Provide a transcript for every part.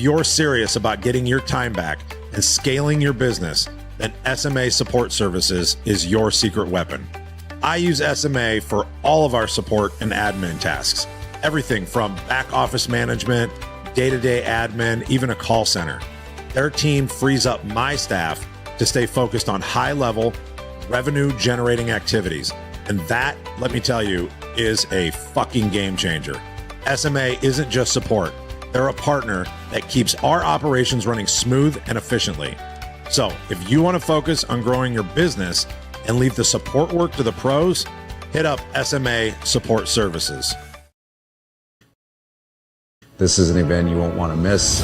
you're serious about getting your time back and scaling your business, then SMA Support Services is your secret weapon. I use SMA for all of our support and admin tasks. Everything from back office management, day-to-day admin, even a call center. Their team frees up my staff to stay focused on high-level, revenue-generating activities. And that, let me tell you, is a fucking game changer. SMA isn't just support. They're a partner that keeps our operations running smooth and efficiently. So if you want to focus on growing your business and leave the support work to the pros, hit up SMA Support Services. This is an event you won't want to miss.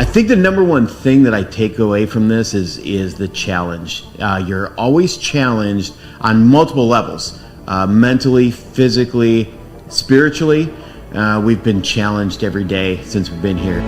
I think the number one thing that I take away from this is the challenge. You're always challenged on multiple levels, mentally, physically, spiritually. We've been challenged every day since we've been here.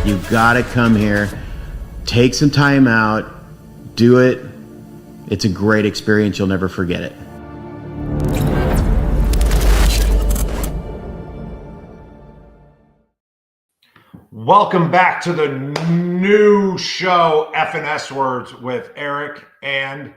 You've got to come here, take some time out, do it. It's a great experience. You'll never forget it. Welcome back to the new show, F&S Words with Eric and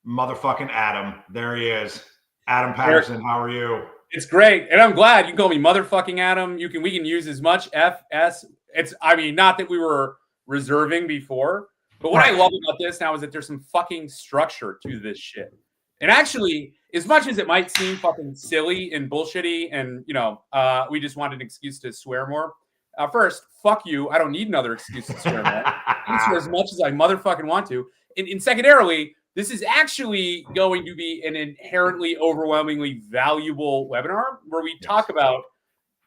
motherfucking Adam. There he is. Adam Patterson, how are you? It's great. And I'm glad you can call me motherfucking Adam. We can use as much FS. Not that we were reserving before, but what I love about this now is that there's some fucking structure to this shit. And actually, as much as it might seem fucking silly and bullshitty and, we just wanted an excuse to swear more. First, fuck you. I don't need another excuse to swear more. I can swear as much as I motherfucking want to. And secondarily, this is actually going to be an inherently overwhelmingly valuable webinar where we talk about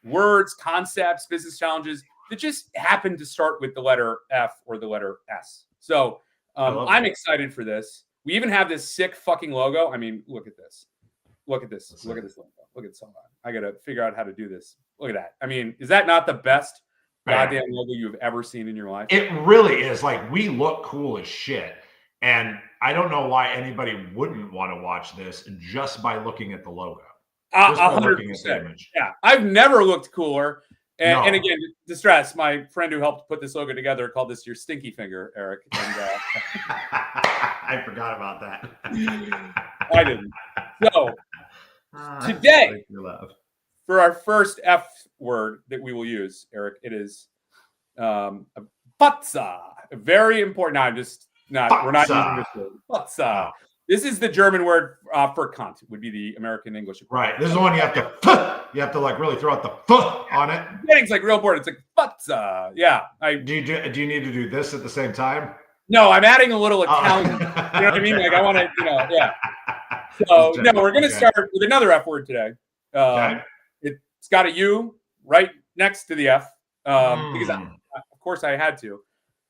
words, concepts, business challenges that just happen to start with the letter F or the letter S. So I'm excited for this. We even have this sick fucking logo. I mean, look at this. Look at this. Look at this logo. Look at this. I got to figure out how to do this. Look at that. I mean, is that not the best goddamn logo you've ever seen in your life? It really is. Like, we look cool as shit. And I don't know why anybody wouldn't want to watch this just by looking at the logo. 100%. Yeah, I've never looked cooler. And again, to stress, my friend who helped put this logo together called this your stinky finger, Eric. And, I forgot about that. I didn't. So today, for our first F word that we will use, Eric, it is Putza. Very important. No, I'm just not. We're not using this word. Putza. This is the German word for cunt. Would be the American English equivalent. Right. This is the one you have to like really throw out the on it. It's like real important. It's like Putza. Yeah. Do you need to do this at the same time? No, I'm adding a little Italian. You know what I mean? Like I want to, yeah. So no, we're going to start with another F word today. It's got a U right next to the F because of course I had to,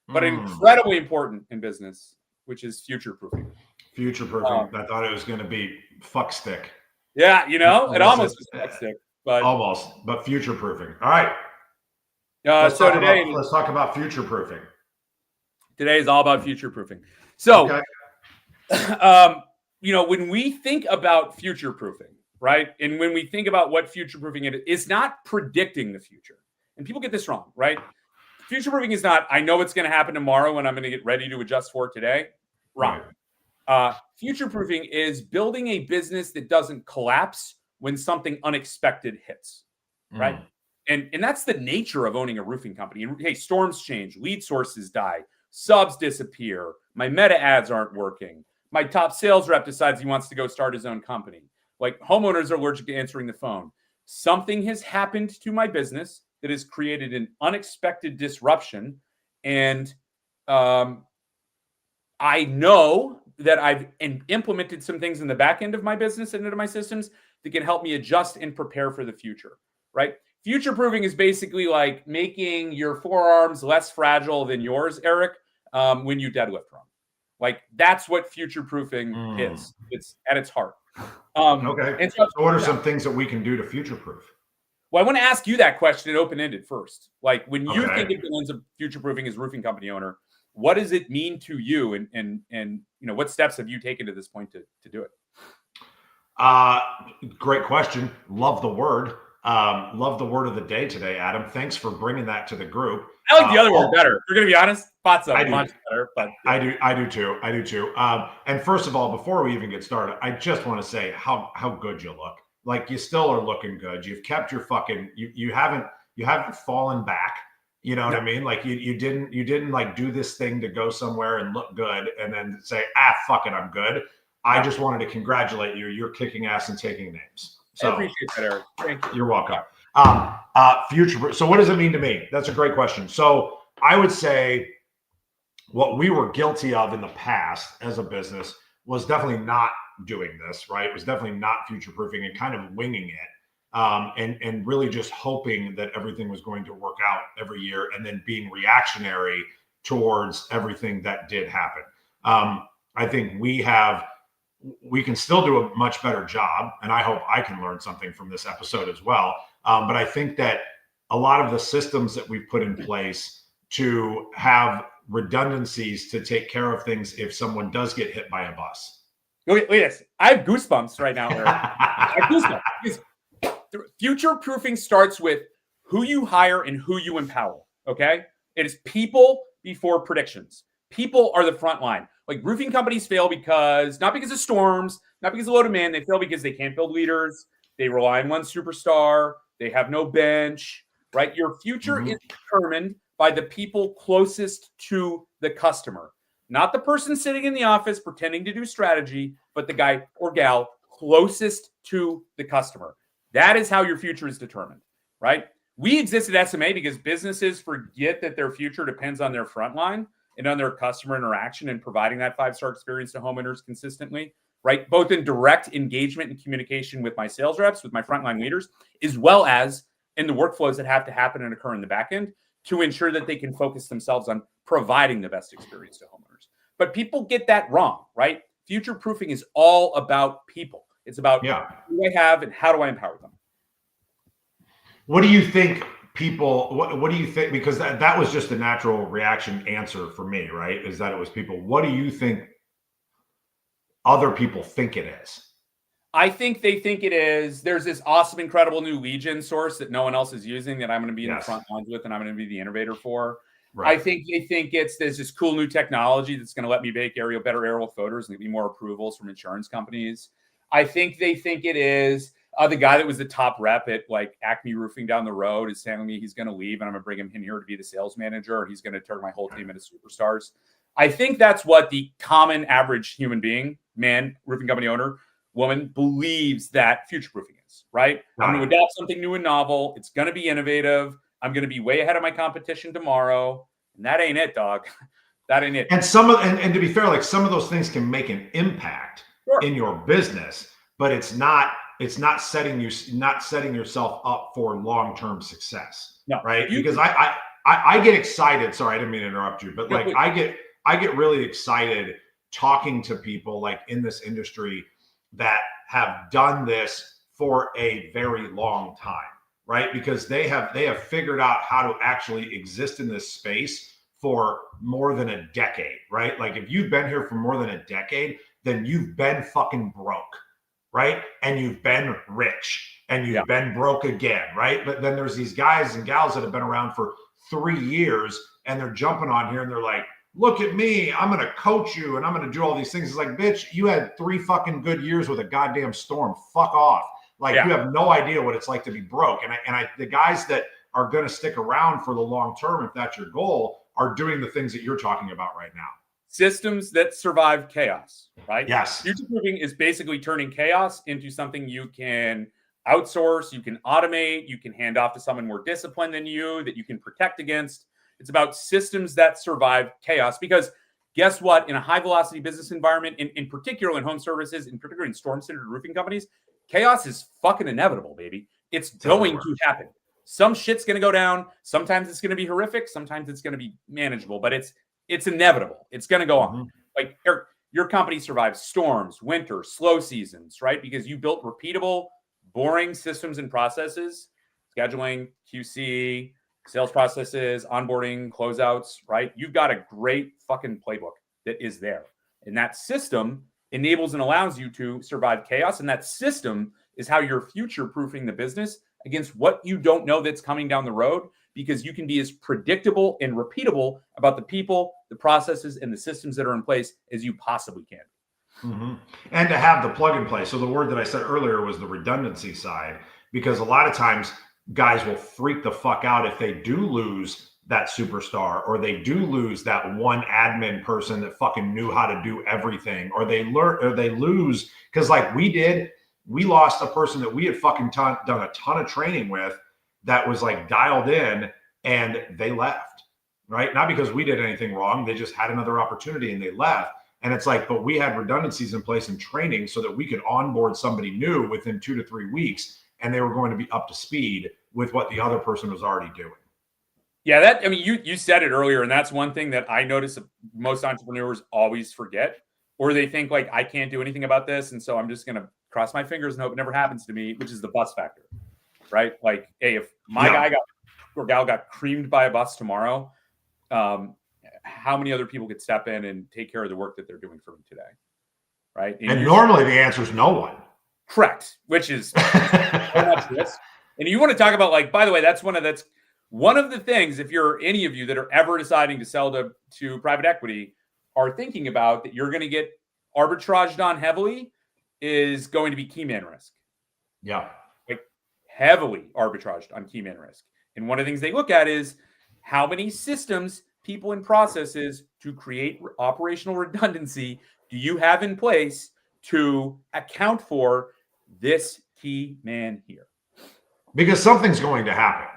but incredibly important in business, which is future proofing. Future proofing. I thought it was going to be fuck stick. Yeah, it almost was fuck stick, but almost. But future proofing. All right. Let's talk about future proofing. Today is all about future proofing. So, when we think about future proofing, right, and when we think about what future proofing is, it's not predicting the future. And people get this wrong, right? Future proofing is not, I know it's going to happen tomorrow and I'm going to get ready to adjust for it today. Wrong. Future proofing is building a business that doesn't collapse when something unexpected hits, right? And that's the nature of owning a roofing company. And hey, storms change, lead sources die, subs disappear, my meta ads aren't working, my top sales rep decides he wants to go start his own company. Like, homeowners are allergic to answering the phone. Something has happened to my business that has created an unexpected disruption. And I know that I've implemented some things in the back end of my business and into my systems that can help me adjust and prepare for the future, right? Future proofing is basically like making your forearms less fragile than yours, Eric, when you deadlift wrong. Like, that's what future proofing is. It's at its heart. Okay. And so what are some things that we can do to future proof? Well, I want to ask you that question open-ended first. Like, when you think of the lens of future proofing as a roofing company owner, what does it mean to you? And you know, what steps have you taken to this point to do it? Great question. Love the word. Love the word of the day today, Adam. Thanks for bringing that to the group. I like the other word better. We're gonna be honest. Spots up much better, but I do too. And first of all, before we even get started, I just want to say how good you look. Like, you still are looking good. You've kept your fucking. You haven't fallen back. You know what I mean? Like, you didn't like do this thing to go somewhere and look good and then say, fuck it, I'm good. I just wanted to congratulate you. You're kicking ass and taking names. So I appreciate that, Eric. Thank you. You're welcome. Future. So what does it mean to me? That's a great question. So I would say what we were guilty of in the past as a business was definitely not doing this, right? It was definitely not future proofing and kind of winging it. And really just hoping that everything was going to work out every year and then being reactionary towards everything that did happen. I think we can still do a much better job, and I hope I can learn something from this episode as well. But I think that a lot of the systems that we've put in place to have redundancies to take care of things if someone does get hit by a bus. Look at this. I have goosebumps right now, Eric. I have goosebumps. Future proofing starts with who you hire and who you empower. Okay. It is people before predictions. People are the front line. Like, roofing companies fail not because of storms, not because of low demand. They fail because they can't build leaders. They rely on one superstar. They have no bench, right? Your future is determined by the people closest to the customer, not the person sitting in the office pretending to do strategy, but the guy or gal closest to the customer. That is how your future is determined, right? We exist at SMA because businesses forget that their future depends on their frontline and on their customer interaction and providing that 5-star experience to homeowners consistently, right? Both in direct engagement and communication with my sales reps, with my frontline leaders, as well as in the workflows that have to happen and occur in the back end to ensure that they can focus themselves on providing the best experience to homeowners. But people get that wrong, right? Future proofing is all about people. It's about who I have and how do I empower them. What do you think people, what do you think? Because that was just a natural reaction answer for me, right? Is that it was people. What do you think other people think it is? I think they think it is, there's this awesome, incredible new lead gen source that no one else is using that I'm going to be in the front lines with and I'm going to be the innovator there's this cool new technology that's going to let me make better aerial photos and give me more approvals from insurance companies. I think they think it is the guy that was the top rep at like Acme Roofing down the road is telling me he's going to leave and I'm going to bring him in here to be the sales manager and he's going to turn my whole team into superstars. I think that's what the common average human being, man, roofing company owner, woman, believes that future proofing is, right? I'm going to adopt something new and novel. It's going to be innovative. I'm going to be way ahead of my competition tomorrow. And that ain't it, dog. That ain't it. And and to be fair, like, some of those things can make an impact in your business, but it's not setting yourself up for long-term success. No, right? Because I get excited. Sorry, I didn't mean to interrupt you, but like, I get really excited talking to people like in this industry that have done this for a very long time, right? Because they have figured out how to actually exist in this space for more than a decade, right? Like, if you've been here for more than a decade, then you've been fucking broke, right? And you've been rich and you've been broke again, right? But then there's these guys and gals that have been around for 3 years and they're jumping on here and they're like, look at me, I'm going to coach you and I'm going to do all these things. It's like, bitch, you had 3 fucking good years with a goddamn storm. Fuck off. Like, you have no idea what it's like to be broke. And I the guys that are going to stick around for the long term, if that's your goal, are doing the things that you're talking about right now. Systems that survive chaos, right? Yes. Future-proofing is basically turning chaos into something you can outsource, you can automate, you can hand off to someone more disciplined than you, that you can protect against. It's about systems that survive chaos, because guess what? In a high-velocity business environment, in particular in home services, in particular in storm-centered roofing companies, chaos is fucking inevitable, baby. It's going to happen. Some shit's going to go down. Sometimes it's going to be horrific. Sometimes it's going to be manageable, but it's inevitable. It's going to go on. Like your company survives storms, winter, slow seasons, right? Because you built repeatable, boring systems and processes, scheduling, QC, sales processes, onboarding, closeouts, right? You've got a great fucking playbook that is there. And that system enables and allows you to survive chaos. And that system is how you're future-proofing the business against what you don't know that's coming down the road, because you can be as predictable and repeatable about the people, the processes, and the systems that are in place as you possibly can. And to have the plug and play. So the word that I said earlier was the redundancy side, because a lot of times guys will freak the fuck out if they do lose that superstar, or they do lose that one admin person that fucking knew how to do everything, or they lose, because like we lost a person that we had fucking done a ton of training with that was like dialed in, and they left, right? Not because we did anything wrong. They just had another opportunity and they left. And it's like, but we had redundancies in place and training so that we could onboard somebody new within 2 to 3 weeks, and they were going to be up to speed with what the other person was already doing. Yeah, you said it earlier, and that's one thing that I notice most entrepreneurs always forget, or they think like, I can't do anything about this, and so I'm just going to cross my fingers and hope it never happens to me, which is the bus factor, right? Like, hey, if my guy or gal got creamed by a bus tomorrow, how many other people could step in and take care of the work that they're doing for them today, right? And normally the answer is no one. Correct, which is so much risk. And you want to talk about, like, by the way, that's one of the things, if you're any of you that are ever deciding to sell to private equity are thinking about that you're going to get arbitraged on heavily, is going to be key man risk. Yeah. Like heavily arbitraged on key man risk. And one of the things they look at is how many systems, people, and processes to create operational redundancy do you have in place to account for this key man here? Because something's going to happen,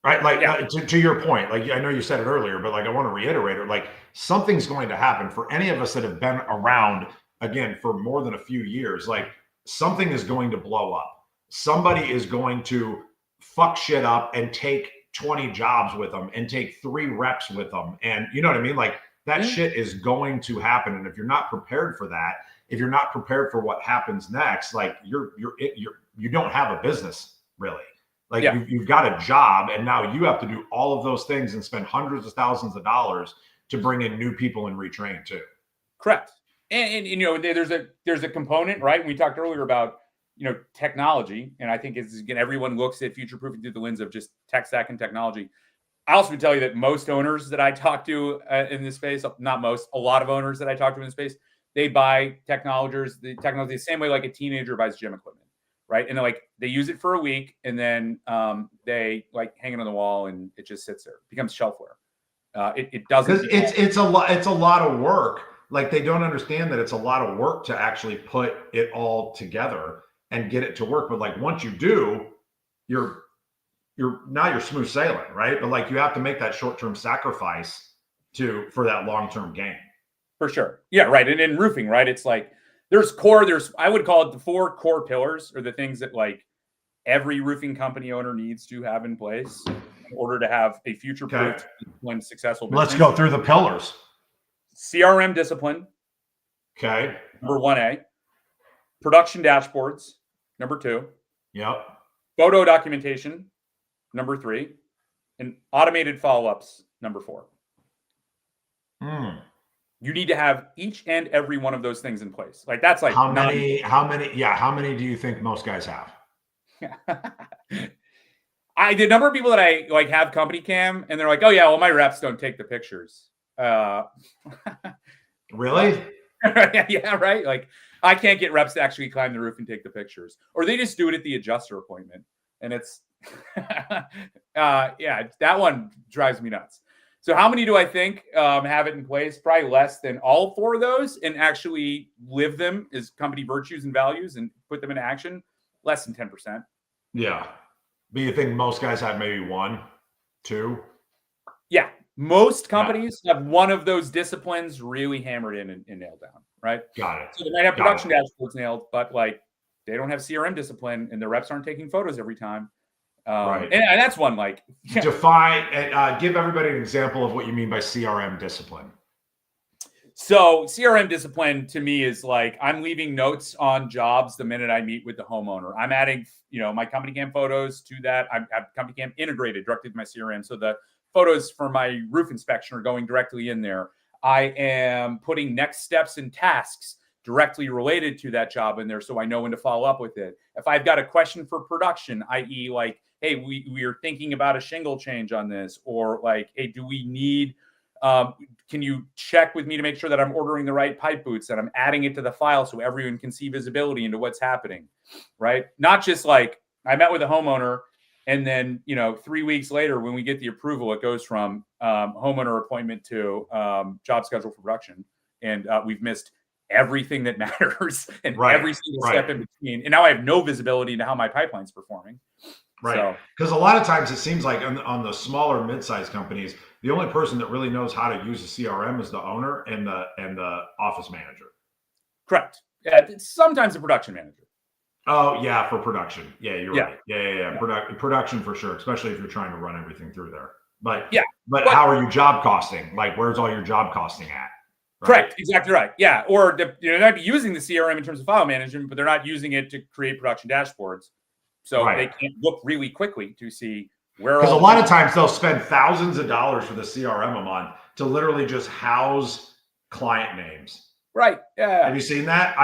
right? Like to your point, like I know you said it earlier, but like I want to reiterate it, like something's going to happen for any of us that have been around again for more than a few years. Like something is going to blow up. Somebody is going to fuck shit up and take 20 jobs with them and take 3 reps with them. And you know what I mean? Like that shit is going to happen. And if you're not prepared for that, if you're not prepared for what happens next, like you don't have a business really. Like you've got a job, and now you have to do all of those things and spend hundreds of thousands of dollars to bring in new people and retrain too. Correct. And you know, there's a component, right? We talked earlier about, you know, technology, and I think again, everyone looks at future proofing through the lens of just tech stack and technology. I also would tell you that most owners that I talk to in this space, not most, a lot of owners that I talk to in this space, they buy the technology the same way like a teenager buys gym equipment, right? And they use it for a week, and then they like hang it on the wall, and it just sits there, it becomes shelfware. It doesn't. It's a lot of work. Like they don't understand that it's a lot of work to actually put it all together and get it to work. But like once you do, you're smooth sailing, right? But like you have to make that short-term sacrifice for that long-term gain. For sure. Yeah, right. And in roofing, right? It's like I would call it the 4 core pillars, or the things that like every roofing company owner needs to have in place in order to have a future-proof and successful business. Let's go through the pillars. CRM discipline. Okay. Number 1A. Production dashboards. Number 2. Yep. Photo documentation. Number 3. And automated follow-ups. Number 4. You need to have each and every one of those things in place. Like that's like how many do you think most guys have? The number of people that I like have company cam, and they're like, oh yeah, well my reps don't take the pictures. Really? Yeah, right. Like I can't get reps to actually climb the roof and take the pictures, or they just do it at the adjuster appointment, and it's Yeah, that one drives me nuts. So how many do I think have it in place? Probably less than all 4 of those, and actually live them as company virtues and values and put them into action. Less than 10%. Yeah. But you think most guys have maybe 1, 2? Yeah. Most companies have one of those disciplines really hammered in and nailed down, right? Got it. So they might have production dashboards nailed, but like they don't have CRM discipline and the reps aren't taking photos every time. Right. And that's one, like, define and give everybody an example of what you mean by CRM discipline. So CRM discipline to me is like I'm leaving notes on jobs the minute I meet with the homeowner. I'm adding, my company cam photos to that. I have company cam integrated directly to my CRM. So the photos for my roof inspection are going directly in there. I am putting next steps and tasks directly related to that job in there, so I know when to follow up with it. If I've got a question for production, i.e. like, hey, we are thinking about a shingle change on this, or like, hey, do we need, can you check with me to make sure that I'm ordering the right pipe boots, and I'm adding it to the file so everyone can see visibility into what's happening, right? Not just like I met with a homeowner and then, 3 weeks later when we get the approval, it goes from homeowner appointment to job schedule for production. And we've missed everything that matters and every single step in between. And now I have no visibility into how my pipeline's performing. Right. Because a lot of times it seems like on the smaller mid-sized companies, the only person that really knows how to use a CRM is the owner and the office manager. Correct. Yeah, sometimes the production manager. Oh yeah, for production. Yeah, you're right. Yeah. Yeah. Production for sure, especially if you're trying to run everything through there. But but how are you job costing? Like, where's all your job costing at? Right? Correct. Exactly right. Yeah. Or they might be using the CRM in terms of file management, but they're not using it to create production dashboards. So they can't look really quickly to see where. Because a lot of times they'll spend thousands of dollars for the CRM a month to literally just house client names. Right. Yeah. Have you seen that?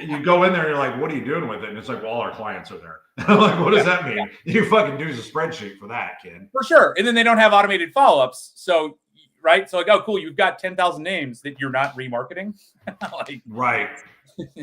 You go in there and you're like, what are you doing with it? And it's like, well, all our clients are there. I'm like, what does that mean? Yeah. You fucking use a spreadsheet for that, kid. For sure. And then they don't have automated follow-ups. So, right. So like, oh, cool. You've got 10,000 names that you're not remarketing. Right.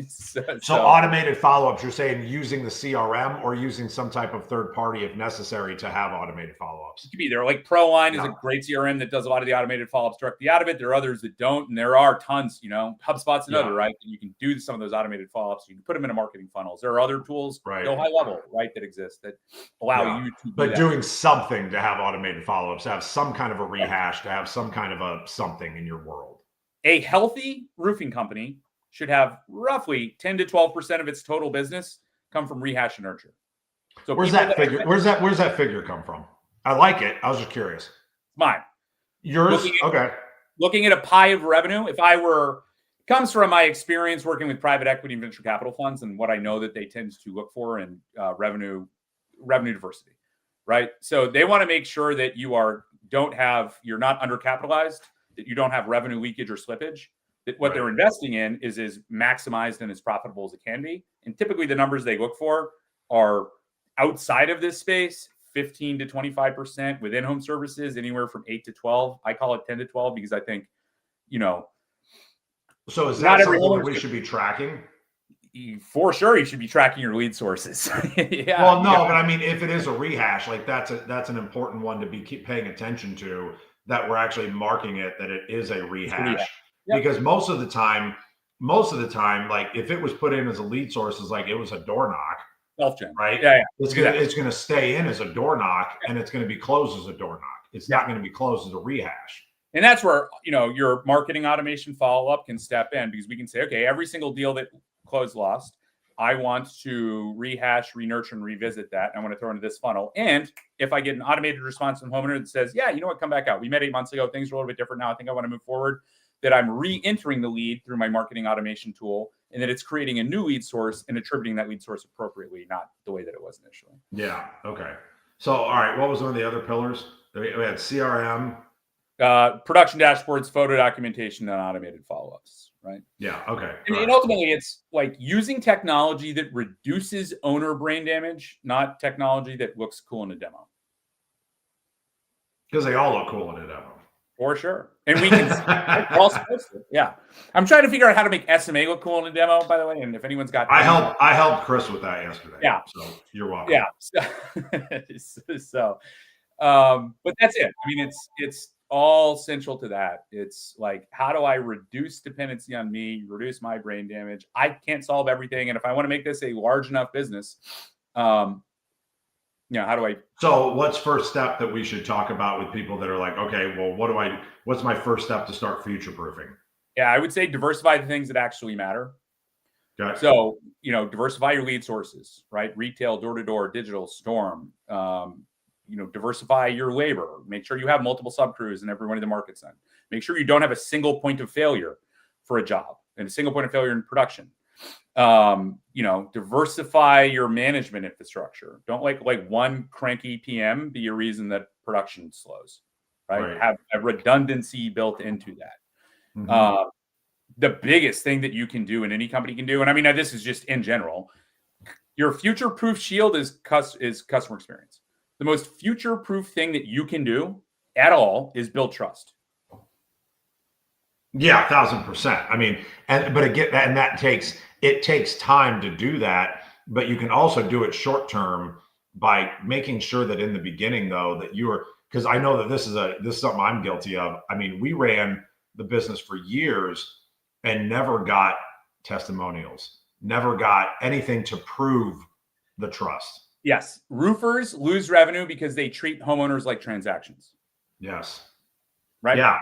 So automated follow-ups, you're saying using the CRM or using some type of third party if necessary to have automated follow-ups? It could be there. Like ProLine is a great CRM that does a lot of the automated follow-ups directly out of it. There are others that don't, and there are tons, HubSpot's another, right? And you can do some of those automated follow-ups. You can put them into marketing funnels. There are other tools, go high level, right, that exist that allow you to doing something to have automated follow-ups, to have some kind of a rehash, to have some kind of a something in your world. A healthy roofing company should have roughly 10 to 12% of its total business come from rehash and nurture. So where's that figure? Where's that figure come from? I like it. I was just curious. Mine. Yours? Okay. Looking at a pie of revenue, comes from my experience working with private equity and venture capital funds and what I know that they tend to look for in revenue diversity, right? So they want to make sure that you're not undercapitalized, that you don't have revenue leakage or slippage. That what they're investing in is maximized and as profitable as it can be. And typically the numbers they look for are outside of this space, 15 to 25%, within home services, anywhere from 8 to 12. I call it 10 to 12 because I think, So is that something that we should be tracking? For sure, you should be tracking your lead sources. Yeah. Well, no, but I mean, if it is a rehash, like that's an important one to keep paying attention to, that we're actually marking it, that it is a rehash. Yep. Because most of the time, like if it was put in as a lead source, is like it was a door knock, self-gen, right? Yeah. It's gonna stay in as a door knock, and it's gonna be closed as a door knock. It's not gonna be closed as a rehash. And that's where your marketing automation follow-up can step in, because we can say, okay, every single deal that closed lost, I want to rehash, re-nurture, and revisit that. And I want to throw into this funnel. And if I get an automated response from the homeowner that says, yeah, you know what, come back out. We met 8 months ago. Things are a little bit different now. I think I want to move forward. That I'm re-entering the lead through my marketing automation tool, and that it's creating a new lead source and attributing that lead source appropriately, not the way that it was initially. Yeah. Okay. So, all right. What was one of the other pillars? We had CRM. Production dashboards, photo documentation, and automated follow-ups, right? Yeah. Okay. And ultimately, it's like using technology that reduces owner brain damage, not technology that looks cool in a demo. Because they all look cool in a demo. For sure. And we can we're all supposed to. Yeah. I'm trying to figure out how to make SMA look cool in a demo, by the way. And if anyone's got I helped Chris with that yesterday. Yeah. So you're welcome. Yeah. But that's it. I mean, it's all central to that. It's like, how do I reduce dependency on me, reduce my brain damage? I can't solve everything. And if I want to make this a large enough business, how do I? So what's first step that we should talk about with people that are like, okay, well, what's my first step to start future-proofing? Yeah, I would say diversify the things that actually matter. Okay. So, diversify your lead sources, right? Retail, door-to-door, digital, storm, diversify your labor. Make sure you have multiple sub-crews in every one of the markets then. Make sure you don't have a single point of failure for a job and a single point of failure in production. Diversify your management infrastructure. Don't like one cranky PM be a reason that production slows, right? Have a redundancy built into that. Mm-hmm. The biggest thing that you can do and any company can do, and I mean, this is just in general, your future-proof shield is customer experience. The most future-proof thing that you can do at all is build trust. Yeah, 1,000%. I mean, it takes time to do that, but you can also do it short term by making sure that in the beginning, though, that because I know that this is something I'm guilty of. I mean, we ran the business for years and never got testimonials, never got anything to prove the trust. Yes. Roofers lose revenue because they treat homeowners like transactions. Yes. Right. Yeah.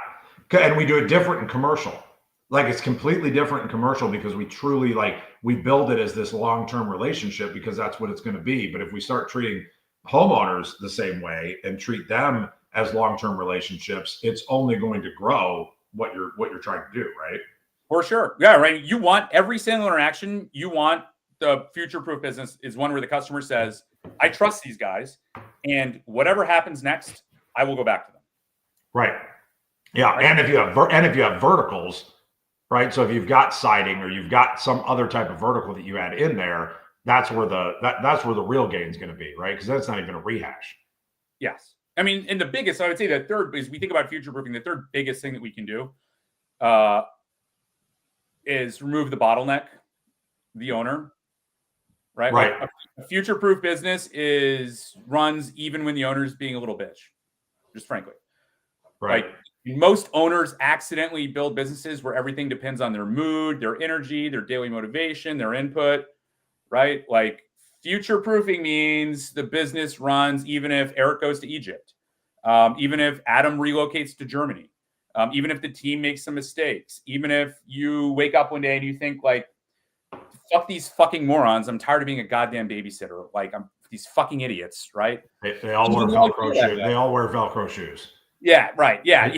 And we do it different in commercial. Like, it's completely different in commercial because we truly we build it as this long-term relationship because that's what it's going to be. But if we start treating homeowners the same way and treat them as long-term relationships, it's only going to grow what you're trying to do, right? For sure. Yeah, right. You want every single interaction, you want the future-proof business is one where the customer says, I trust these guys, and whatever happens next, I will go back to them. Right. Yeah. Right. And if you have verticals, right? So if you've got siding or you've got some other type of vertical that you add in there, that's where the real gain is going to be, right? Because that's not even a rehash. Yes. I mean, and the biggest, I would say the third is we think about future proofing, the third biggest thing that we can do is remove the bottleneck, the owner, right? Right. Like a future proof business runs even when the owner's being a little bitch, just frankly. Right. Like, most owners accidentally build businesses where everything depends on their mood, their energy, their daily motivation, their input, right? Like, future proofing means the business runs even if Eric goes to Egypt, even if Adam relocates to Germany, even if the team makes some mistakes, even if you wake up one day and you think like, fuck these fucking morons. I'm tired of being a goddamn babysitter. Like, I'm these fucking idiots, right? They all wear Velcro shoes. They all wear Velcro shoes. Yeah, right. Yeah.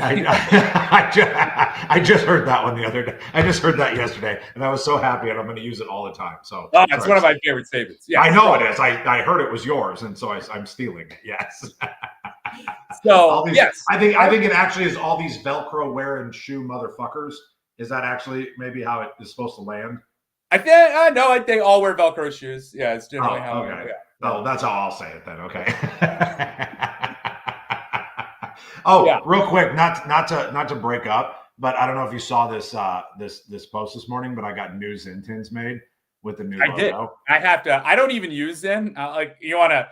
I just heard that one the other day. I just heard that yesterday, and I was so happy, and I'm going to use it all the time. So it's one of my favorite statements. Yeah, I know it is. I heard it was yours, and so I'm stealing it. Yes. So yes, I think it actually is all these Velcro wearing shoe motherfuckers. Is that actually maybe how it is supposed to land? I think they all wear Velcro shoes. Yeah, it's generally how. Okay. Oh, that's how I'll say it then. Okay. Oh, yeah. Real quick, not to break up, but I don't know if you saw this this post this morning, but I got new Zen tins made with the new logo. Did. I have to. I don't even use Zen. Like, you want a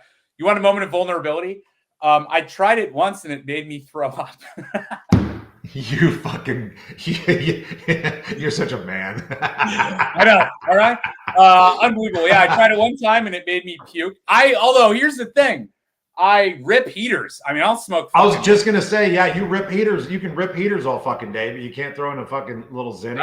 moment of vulnerability? I tried it once and it made me throw up. You fucking, you're such a man. I know. All right. Unbelievable. Yeah, I tried it one time and it made me puke. Although here's the thing. I rip heaters. I mean, I'll smoke. I was just going to say, yeah, you rip heaters. You can rip heaters all fucking day, but you can't throw in a fucking little zinni.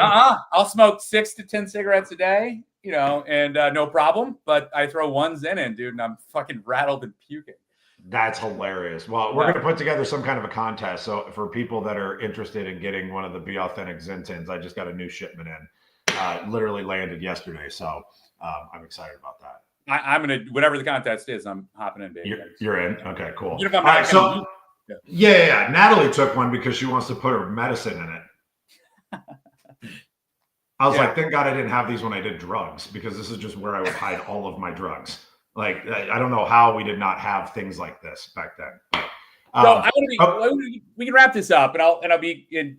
I'll smoke 6 to 10 cigarettes a day, and no problem. But I throw one Zen in, dude, and I'm fucking rattled and puking. That's hilarious. Well, we're going to put together some kind of a contest. So for people that are interested in getting one of the Be Authentic Zen tins, I just got a new shipment in. Literally landed yesterday. So I'm excited about that. I'm going to, whatever the contest is, I'm hopping in, baby. You're in? Okay, cool. All right, so, yeah. Natalie took one because she wants to put her medicine in it. I was like, thank God I didn't have these when I did drugs, because this is just where I would hide all of my drugs. Like, I don't know how we did not have things like this back then. I want to be. We can wrap this up, and I'll be in.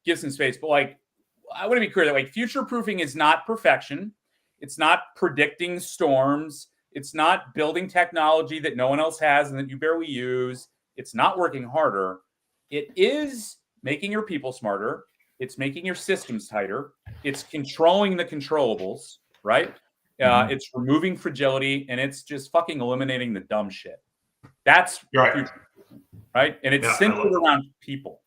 Give some space, but like, I want to be clear that like future proofing is not perfection. It's not predicting storms. It's not building technology that no one else has and that you barely use. It's not working harder. It is making your people smarter. It's making your systems tighter. It's controlling the controllables, right? It's removing fragility, and it's just fucking eliminating the dumb shit. That's right. Right? And it's centered around people.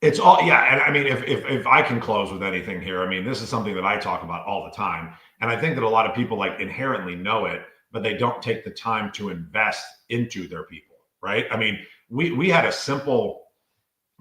It's all, yeah. And I mean, if I can close with anything here, I mean, this is something that I talk about all the time. And I think that a lot of people like inherently know it, but they don't take the time to invest into their people, right? I mean, we had a simple,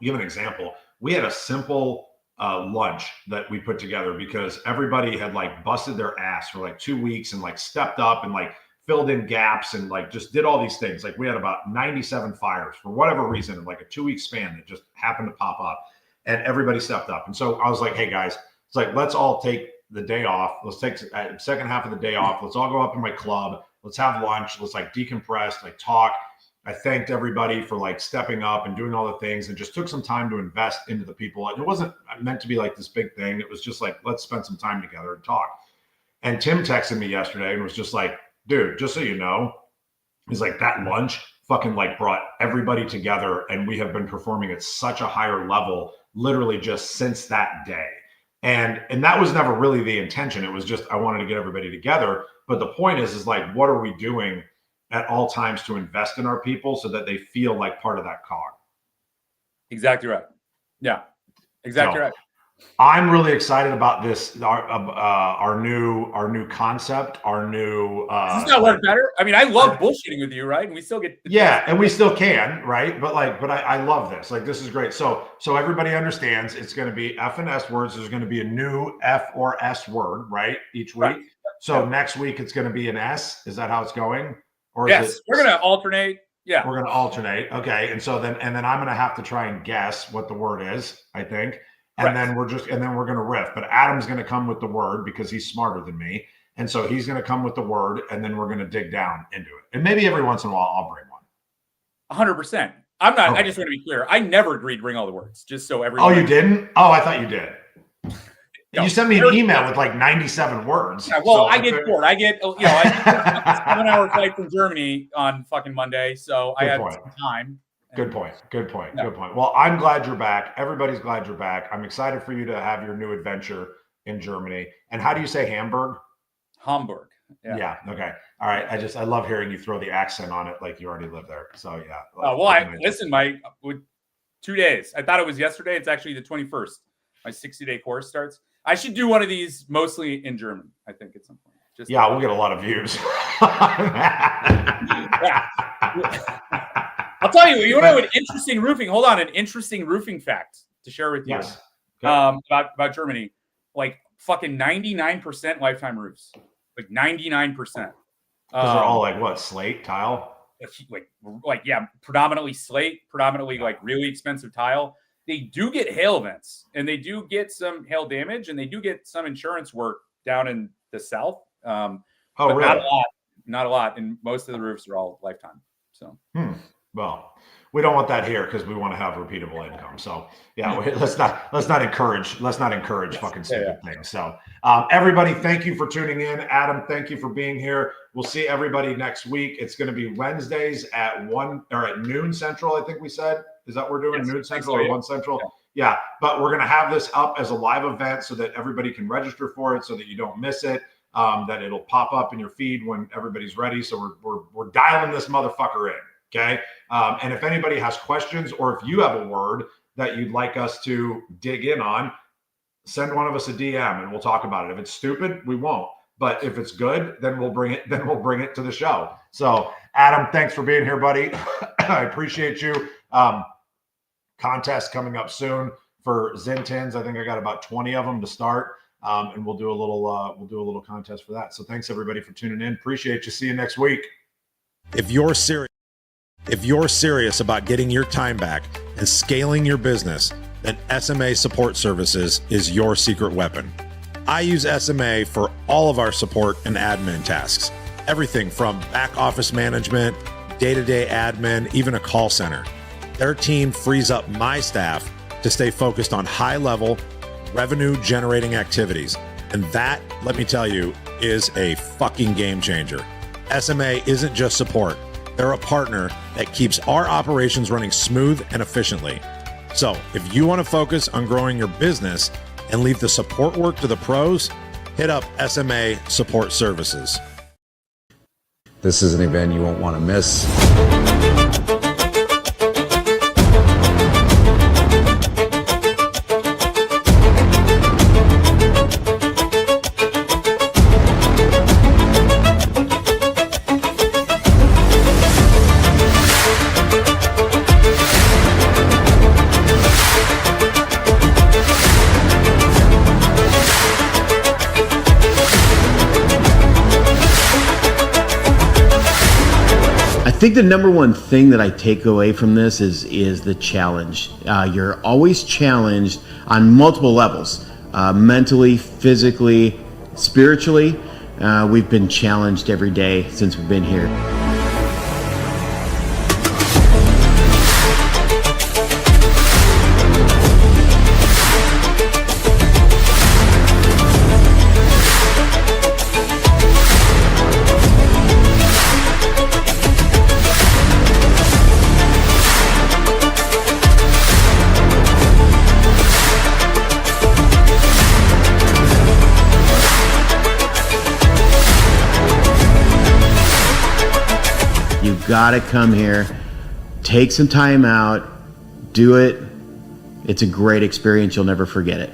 give an example. We had a simple lunch that we put together because everybody had like busted their ass for like 2 weeks and like stepped up and like filled in gaps and like just did all these things. Like we had about 97 fires for whatever reason in like a 2 week span that just happened to pop up, and everybody stepped up. And so I was like, hey guys, it's like, let's all take the day off. Let's take the second half of the day off. Let's all go up to my club. Let's have lunch. Let's like decompress, like talk. I thanked everybody for like stepping up and doing all the things, and just took some time to invest into the people. And it wasn't meant to be like this big thing. It was just like, let's spend some time together and talk. And Tim texted me yesterday and was just like, dude, just so you know, he's like, that lunch fucking like brought everybody together, and we have been performing at such a higher level literally just since that day. And that was never really the intention. It was just, I wanted to get everybody together. But the point is like, what are we doing at all times to invest in our people so that they feel like part of that cog? Exactly right. Yeah, exactly right. I'm really excited about this. Our new concept. Our new. Does this not work better? I mean, I love bullshitting with you, right? And we still get. And we still can, right? But I love this. Like, this is great. So everybody understands it's going to be F&S words. There's going to be a new F or S word, right? Each week. Right. So next week it's going to be an S. Is that how it's going? Or yes, we're going to alternate. Yeah, we're going to alternate. Okay, and then I'm going to have to try and guess what the word is, I think. And then we're going to riff. But Adam's going to come with the word because he's smarter than me. And so he's going to come with the word, and then we're going to dig down into it. And maybe every once in a while I'll bring one. 100%. I'm not. Okay. I just want to be clear. I never agreed to bring all the words, just so everyone. Oh, you didn't? Oh, I thought you did. No, you sent me an email with like 97 words. Yeah, well, so I get bored. I get, I get a 7-hour flight from Germany on fucking Monday, so I had some time. Good point. Well, I'm glad you're back. Everybody's glad you're back. I'm excited for you to have your new adventure in Germany. And how do you say Hamburg? Hamburg. Yeah. Okay. All right. I love hearing you throw the accent on it like you already live there. So yeah. Listen, Mike, with 2 days. I thought it was yesterday. It's actually the 21st. My 60-day course starts. I should do one of these mostly in German, I think, at some point. We'll get a lot of views. I'll tell you, you know, an interesting roofing fact to share with you. Yes. About Germany. Like fucking 99% lifetime roofs. Like 99%. Because they're all like what, slate, tile? Predominantly slate, predominantly like really expensive tile. They do get hail events, and they do get some hail damage, and they do get some insurance work down in the south. But really? Not a lot. And most of the roofs are all lifetime. So. Well, we don't want that here because we want to have repeatable income. So yeah, let's not encourage fucking stupid things. So everybody, thank you for tuning in. Adam, thank you for being here. We'll see everybody next week. It's going to be Wednesdays at noon Central. I think we said. Is that what we're doing? Yes, noon Central or 1 Central? Yeah. But we're going to have this up as a live event so that everybody can register for it, so that you don't miss it. That it'll pop up in your feed when everybody's ready. So we're dialing this motherfucker in. Okay. And if anybody has questions, or if you have a word that you'd like us to dig in on, send one of us a DM and we'll talk about it. If it's stupid, we won't. But if it's good, then we'll bring it to the show. So Adam, thanks for being here, buddy. I appreciate you. Contest coming up soon for Zintins. I think I got about 20 of them to start. And we'll do a little contest for that. So thanks everybody for tuning in. Appreciate you. See you next week. If you're serious about getting your time back and scaling your business, then SMA Support Services is your secret weapon. I use SMA for all of our support and admin tasks. Everything from back office management, day-to-day admin, even a call center. Their team frees up my staff to stay focused on high-level, revenue-generating activities. And that, let me tell you, is a fucking game changer. SMA isn't just support. They're a partner that keeps our operations running smooth and efficiently. So if you want to focus on growing your business and leave the support work to the pros, hit up SMA Support Services. This is an event you won't want to miss. I think the number one thing that I take away from this is the challenge. You're always challenged on multiple levels, mentally, physically, spiritually. We've been challenged every day since we've been here. You've got to come here, take some time out, do it. It's a great experience. You'll never forget it.